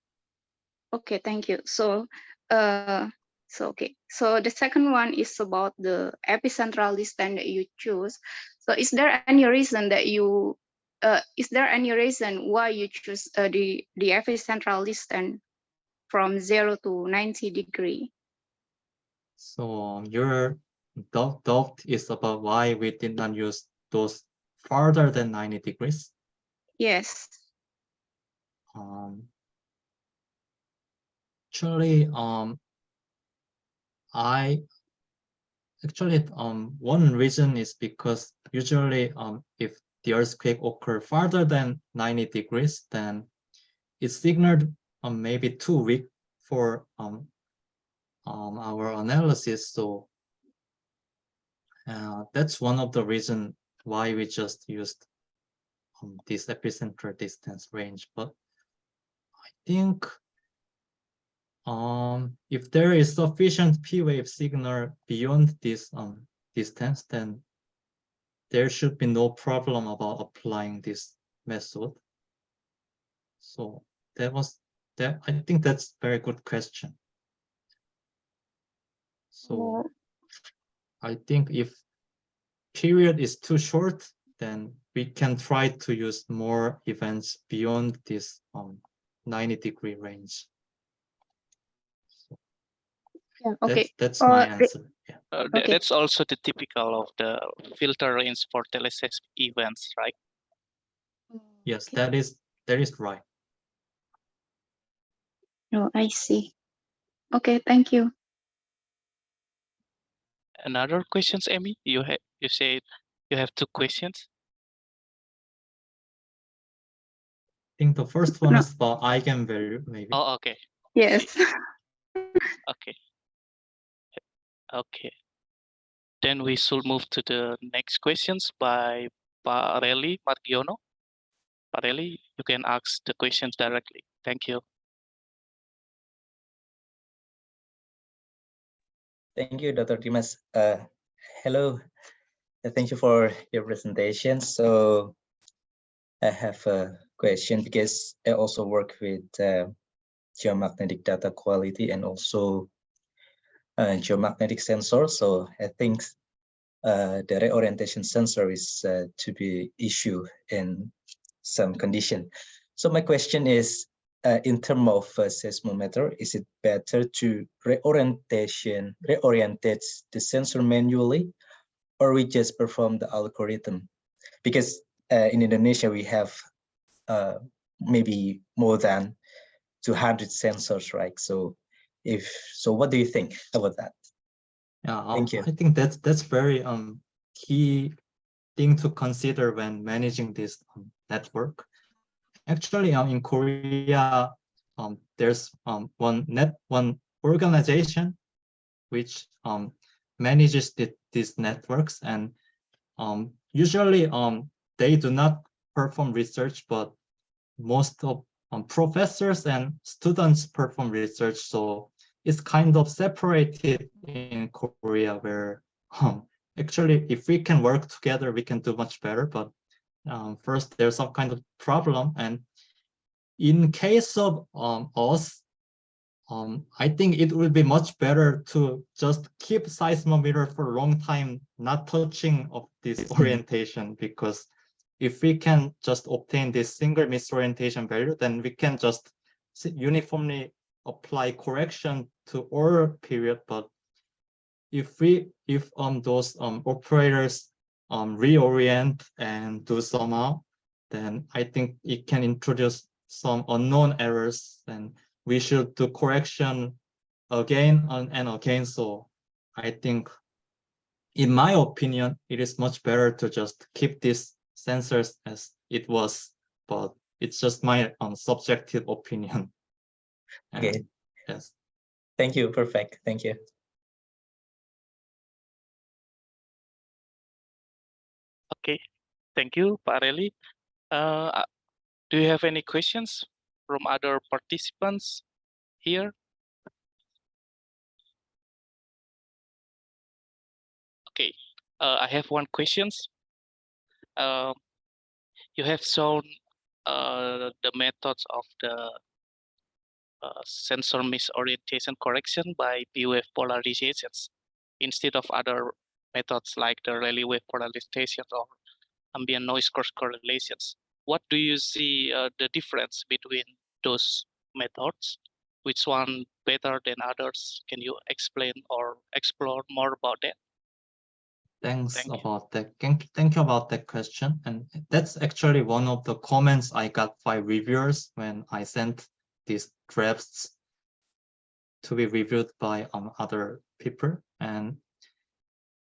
[SPEAKER 5] Okay, thank you. So so the second one is about the epicentral distance that you choose. So is there any reason that you why you choose the epicentral distance from 0 to 90 degree?
[SPEAKER 2] So your doubt is about why we did not use those farther than 90 degrees?
[SPEAKER 5] Yes.
[SPEAKER 2] Actually, one reason is because usually if the earthquake occur farther than 90 degrees, then it's signaled maybe too weak for our analysis. So that's one of the reasons why we just used this epicenter distance range. But I think if there is sufficient P-wave signal beyond this distance, then there should be no problem about applying this method. So I think that's a very good question. So I think if period is too short, then we can try to use more events beyond this 90-degree range.
[SPEAKER 5] Okay.
[SPEAKER 2] That's my answer.
[SPEAKER 1] That's also the typical of the filter range for teleseismic events, right?
[SPEAKER 2] Yes, that is right.
[SPEAKER 5] Oh, I see. Okay, thank you.
[SPEAKER 1] Another questions, Amy? You said you have two questions.
[SPEAKER 2] I think the first one is about eigenvalue, maybe.
[SPEAKER 1] Oh, okay.
[SPEAKER 5] Yes.
[SPEAKER 1] Okay. Okay. Then we should move to the next questions by Parelli Margiono. Parelli, you can ask the questions directly. Thank you.
[SPEAKER 6] Thank you, Dr. Dimas. Hello. Thank you for your presentation. So I have a question because I also work with geomagnetic data quality and also geomagnetic sensor. So I think the reorientation sensor is to be issued in some condition. So my question is, in terms of seismometer, is it better to reorientate the sensor manually, or we just perform the algorithm? Because in Indonesia we have maybe more than 200 sensors, right? So what do you think about that?
[SPEAKER 2] Yeah,
[SPEAKER 6] Thank you.
[SPEAKER 2] I think that's very key thing to consider when managing this network. Actually, in Korea, there's one organization which manages these networks, and usually they do not perform research, but most of professors and students perform research. So it's kind of separated in Korea, where actually if we can work together, we can do much better. But first, there's some kind of problem, and in case of us, I think it will be much better to just keep seismometer for a long time, not touching of this orientation, because if we can just obtain this single misorientation value, then we can just uniformly apply correction to all period. But if those operators reorient and do somehow, then I think it can introduce some unknown errors, and we should do correction again and again. So I think, in my opinion, it is much better to just keep these sensors as it was, but it's just my subjective opinion.
[SPEAKER 6] Okay.
[SPEAKER 2] Yes.
[SPEAKER 6] Thank you. Perfect. Thank you.
[SPEAKER 1] Okay, thank you, Pak Reli. Do you have any questions from other participants here? Okay, I have one questions. You have shown the methods of the sensor misorientation correction by P-wave polarizations instead of other methods like the Rayleigh wave polarization or ambient noise cross correlations. What do you see the difference between those methods? Which one better than others? Can you explain or explore more about that?
[SPEAKER 2] Thank you about that question. And that's actually one of the comments I got by reviewers when I sent these drafts to be reviewed by other people.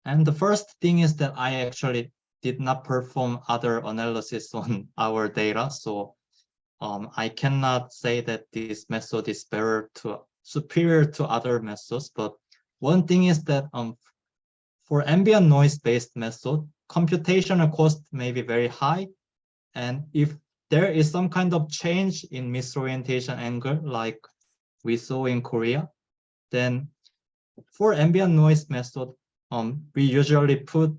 [SPEAKER 2] And the first thing is that I actually did not perform other analysis on our data. So I cannot say that this method is superior to other methods. But one thing is that for ambient noise-based method, computational cost may be very high. And if there is some kind of change in misorientation angle, like we saw in Korea, then for ambient noise method, we usually put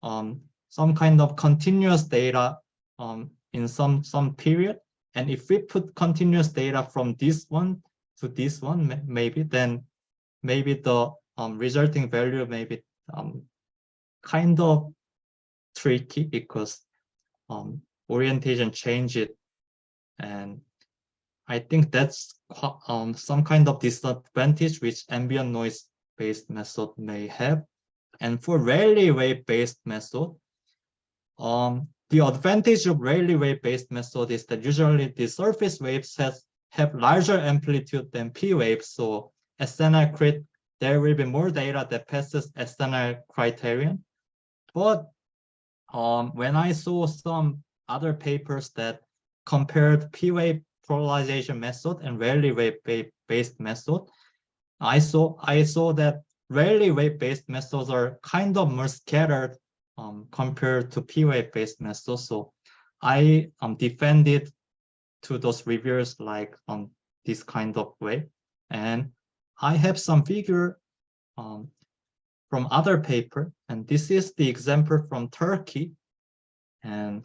[SPEAKER 2] some kind of continuous data in some period. And if we put continuous data from this one to this one, maybe the resulting value may be kind of tricky, because orientation changes, and I think that's some kind of disadvantage which ambient noise based method may have. And for Rayleigh wave based method, the advantage of Rayleigh wave based method is that usually the surface waves have larger amplitude than P waves, so SNR there will be more data that passes SNR criterion. But when I saw some other papers that compared P-wave polarization method and Rayleigh wave based method, I saw that Rayleigh wave based methods are kind of more scattered compared to P-wave based methods. So I defended to those reviewers like this kind of way. And I have some figure from other paper, and this is the example from Turkey. And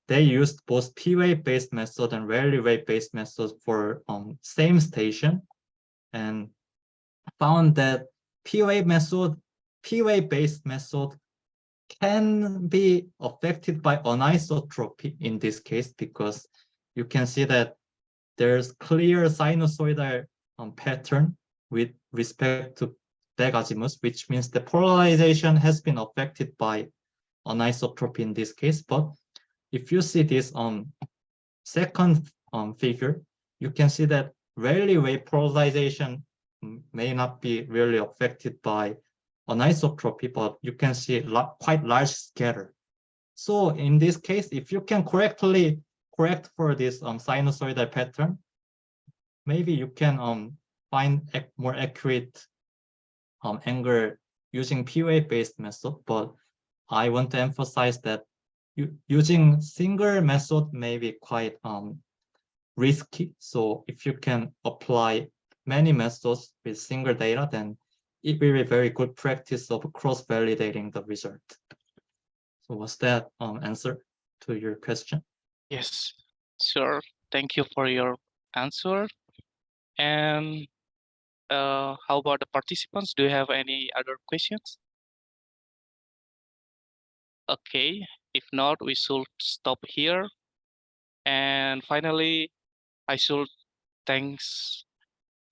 [SPEAKER 2] they used both P-wave based method and Rayleigh wave based method for same station, and found that P-wave method P-wave-based method can be affected by anisotropy in this case, because you can see that there's clear sinusoidal pattern with respect to back azimuth, which means the polarization has been affected by anisotropy in this case. But if you see this second figure, you can see that Rayleigh wave polarization may not be really affected by anisotropy, but you can see quite large scatter. So in this case, if you can correctly correct for this sinusoidal pattern, maybe you can find more accurate angle using P-wave based method. But I want to emphasize that using single method may be quite risky. So if you can apply many methods with single data, then it will be very good practice of cross-validating the result. So was that answer to your question?
[SPEAKER 1] Yes, sure. Thank you for your answer. And how about the participants? Do you have any other questions? Okay, if not, we should stop here. And finally, I should thanks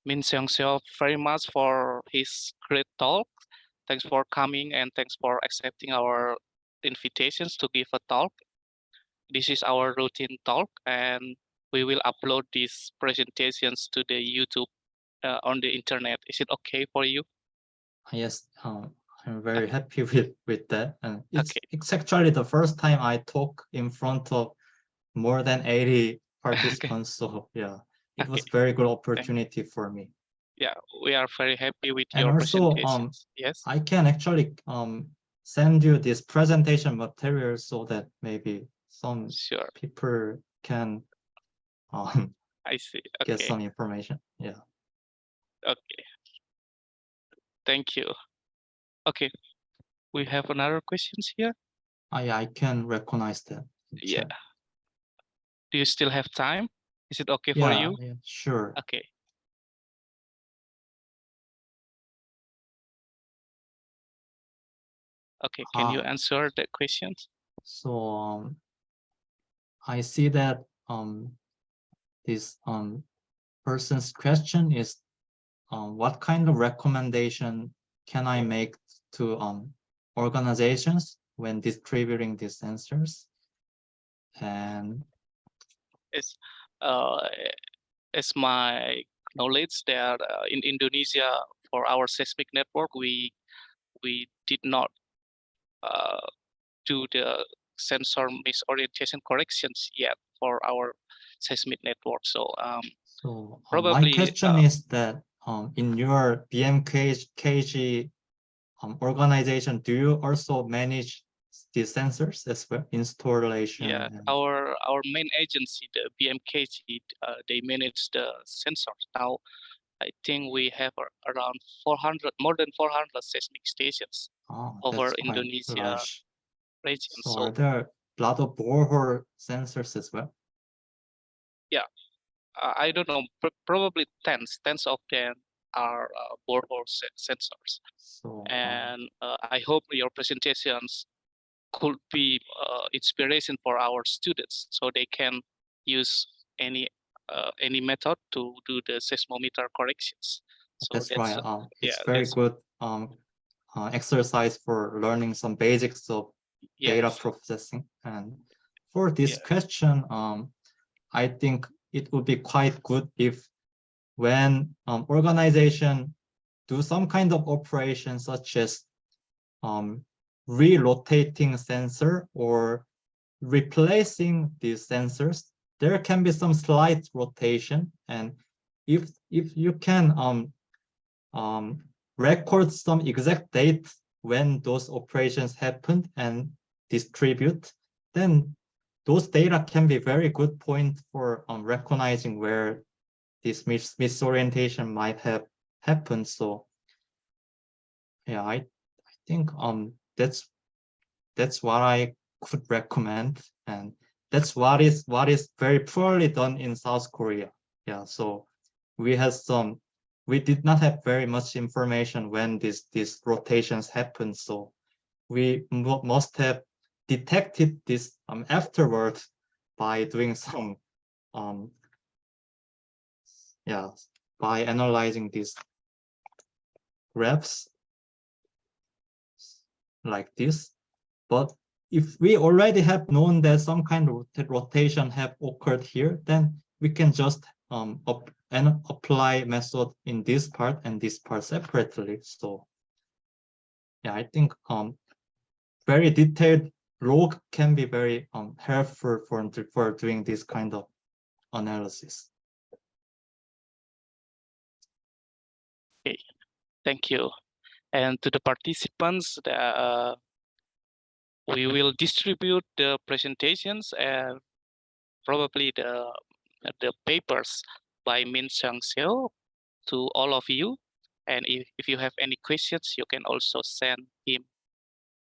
[SPEAKER 1] Seong-Seo very much for his great talk. Thanks for coming and thanks for accepting our invitations to give a talk. This is our routine talk, and we will upload these presentations to the YouTube on the internet. Is it okay for you?
[SPEAKER 2] Yes, I'm very
[SPEAKER 1] Okay.
[SPEAKER 2] happy with that. And
[SPEAKER 1] Okay.
[SPEAKER 2] it's actually the first time I talk in front of more than 80 participants. So yeah, it was very good opportunity for me.
[SPEAKER 1] Yeah, we are very happy with
[SPEAKER 2] And
[SPEAKER 1] your
[SPEAKER 2] also,
[SPEAKER 1] presentations. Yes.
[SPEAKER 2] I can actually send you this presentation material so that maybe some
[SPEAKER 1] Sure.
[SPEAKER 2] people can
[SPEAKER 1] I see.
[SPEAKER 2] get
[SPEAKER 1] Okay.
[SPEAKER 2] some information. Yeah.
[SPEAKER 1] Okay. Thank you. Okay. We have another questions here.
[SPEAKER 2] I can recognize that.
[SPEAKER 1] Yeah. Do you still have time? Is it okay for
[SPEAKER 2] Yeah,
[SPEAKER 1] you?
[SPEAKER 2] yeah, sure.
[SPEAKER 1] Okay. Okay, can you answer the questions?
[SPEAKER 2] So I see that this person's question is what kind of recommendation can I make to organizations when distributing these sensors? And
[SPEAKER 1] It's as my knowledge that in Indonesia for our seismic network we did not do the sensor misorientation corrections yet for our seismic network. So probably
[SPEAKER 2] my question is that in your BMKG organization, do you also manage these sensors as well, installation?
[SPEAKER 1] Yeah, our main agency, the BMKG, they manage the sensors. Now, I think we have around 400, more than 400 seismic stations over Indonesia region.
[SPEAKER 2] So are there a lot of borehole sensors as well?
[SPEAKER 1] Yeah, I don't know, probably tens of them are borehole sensors. And I hope your presentations could be inspiration for our students, so they can use any method to do the seismometer corrections. So
[SPEAKER 2] that's right. It's
[SPEAKER 1] yeah,
[SPEAKER 2] very good exercise for learning some basics of data processing. And for this question, I think it would be quite good if when organization do some kind of operation such as re-rotating sensor or replacing these sensors, there can be some slight rotation. And if you can record some exact date when those operations happened and distribute, then those data can be very good point for recognizing where this misorientation might have happened. So yeah, I think that's what I could recommend, and that's what is very poorly done in South Korea. Yeah, so we have some we did not have very much information when these rotations happened. So we must have detected this afterward by doing some by analyzing these graphs like this. But if we already have known that some kind of rotation have occurred here, then we can just apply method in this part and this part separately. So yeah, I think very detailed log can be very helpful for doing this kind of analysis.
[SPEAKER 1] Okay, thank you. And to the participants, we will distribute the presentations and probably the papers by Seong-Seo to all of you. And if you have any questions, you can also send him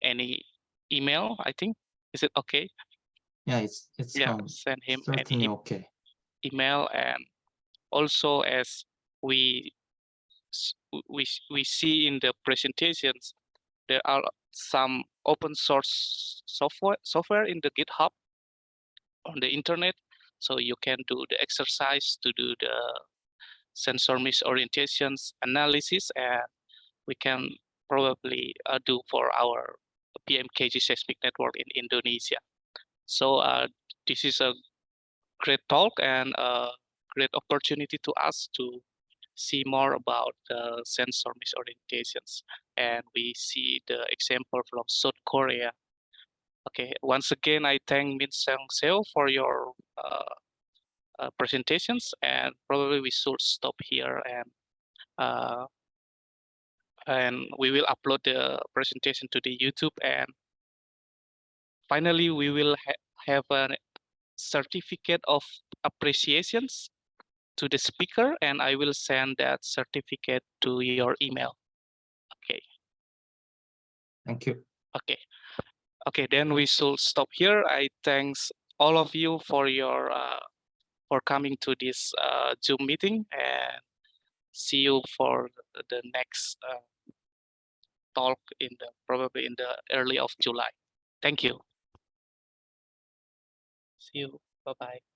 [SPEAKER 1] any email, I think. Is it okay?
[SPEAKER 2] Yeah, it's
[SPEAKER 1] send him
[SPEAKER 2] certainly
[SPEAKER 1] any
[SPEAKER 2] okay.
[SPEAKER 1] email. And also, as we see in the presentations, there are some open source software in the GitHub on the internet, so you can do the exercise to do the sensor misorientations analysis, and we can probably do for our PMKG seismic network in Indonesia. So this is a great talk and a great opportunity to us to see more about the sensor misorientations. And we see the example from South Korea. Okay, once again, I thank Seong-Seo for your presentations, and probably we should stop here, and we will upload the presentation to the YouTube. And finally, we will have a certificate of appreciations to the speaker, and I will send that certificate to your email. Okay.
[SPEAKER 2] Thank you.
[SPEAKER 1] Okay. Okay, then we should stop here. I thanks all of you for your for coming to this Zoom meeting, and see you for the next talk in the probably in the early of July. Thank you. See you. Bye-bye.